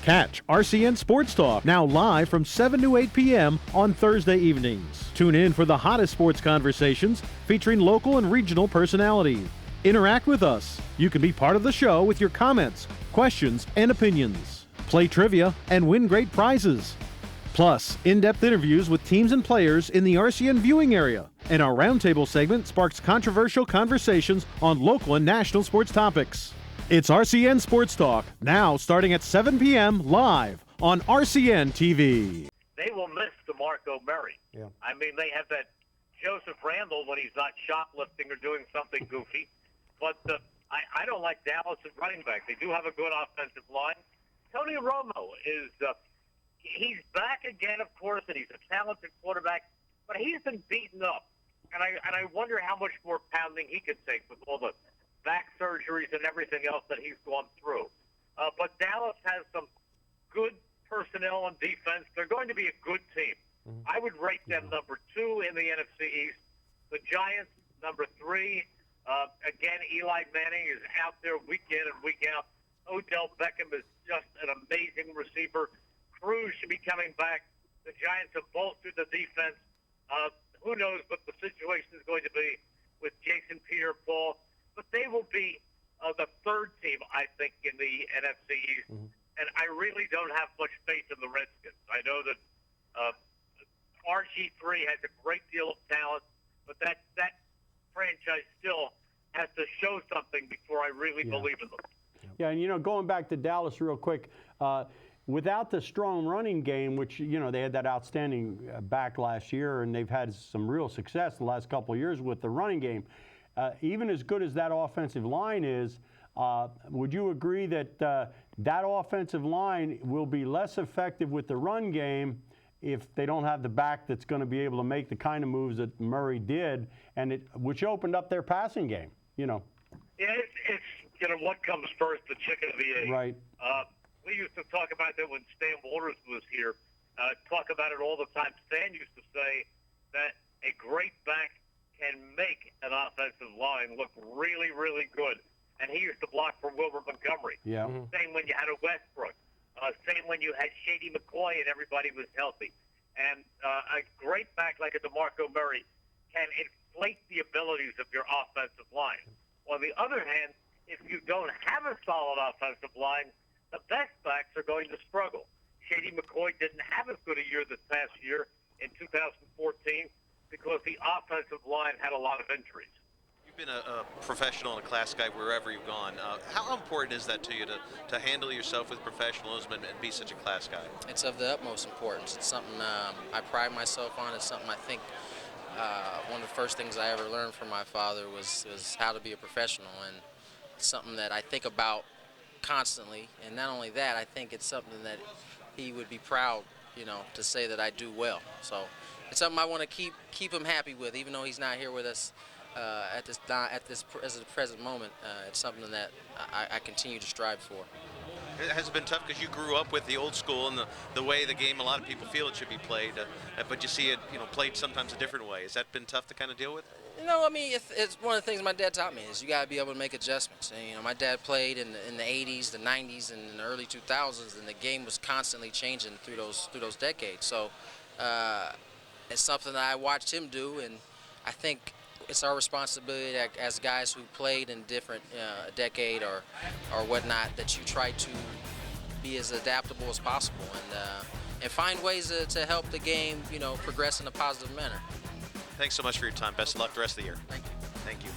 Catch RCN SportsTalk now live from 7 to 8 p.m. on Thursday evenings. Tune in for the hottest sports conversations featuring local and regional personalities. Interact with us. You can be part of the show with your comments, questions, and opinions. Play trivia and win great prizes. Plus, in-depth interviews with teams and players in the RCN viewing area. And our roundtable segment sparks controversial conversations on local and national sports topics. It's RCN Sports Talk, now starting at 7 p.m. live on RCN-TV. They will miss DeMarco Murray. Yeah. I mean, they have that Joseph Randle when he's not shoplifting or doing something goofy. But I don't like Dallas at running back. They do have a good offensive line. Tony Romo is he's back again, of course, and he's a talented quarterback. But he's been beaten up. And I wonder how much more pounding he could take with all the back surgeries and everything else that he's gone through. But Dallas has some good personnel on defense. They're going to be a good team. Mm-hmm. I would rate them number 2 in the NFC East. The Giants, number 3. Again, Eli Manning is out there week in and week out. Odell Beckham is just an amazing receiver. Cruz should be coming back. The Giants have bolstered the defense. Who knows what the situation is going to be with Jason Pierre-Paul. But they will be the third team, I think, in the NFC East. Mm-hmm. And I really don't have much faith in the Redskins. I know that RG3 has a great deal of talent, but that franchise still has to show something before I really believe in them. Yeah, and, going back to Dallas real quick, without the strong running game, which, they had that outstanding back last year, and they've had some real success the last couple of years with the running game. Even as good as that offensive line is, would you agree that that offensive line will be less effective with the run game if they don't have the back that's going to be able to make the kind of moves that Murray did, and which opened up their passing game, Yeah, it's what comes first, the chicken or the egg. Right. We used to talk about that when Stan Waters was here. Talk about it all the time. Stan used to say that a great back can make an offensive line look really, really good. And he used to block for Wilbur Montgomery. Yeah. Mm-hmm. Same when you had a Westbrook. Same when you had Shady McCoy and everybody was healthy. And a great back like a DeMarco Murray can inflate the abilities of your offensive line. On the other hand, if you don't have a solid offensive line, the best backs are going to struggle. Shady McCoy didn't have as good a year this past year in 2014 because the offensive line had a lot of injuries. You've been a professional and a class guy wherever you've gone. How important is that to you to handle yourself with professionalism and be such a class guy? It's of the utmost importance. It's something I pride myself on. It's something I think one of the first things I ever learned from my father was how to be a professional, and it's something that I think about constantly. And not only that, I think it's something that he would be proud, to say that I do well. So it's something I want to keep him happy with, even though he's not here with us at the present moment. It's something that I continue to strive for. Has it been tough because you grew up with the old school and the way the game a lot of people feel it should be played, but you see it played sometimes a different way? Has that been tough to kind of deal with? It's one of the things my dad taught me is you got to be able to make adjustments. And, my dad played in the 80s, the 90s, and in the early 2000s, and the game was constantly changing through those decades. So it's something that I watched him do, and I think it's our responsibility as guys who played in different decade or whatnot, that you try to be as adaptable as possible and find ways to help the game progress in a positive manner. Thanks so much for your time. Best of luck the rest of the year. Thank you. Thank you.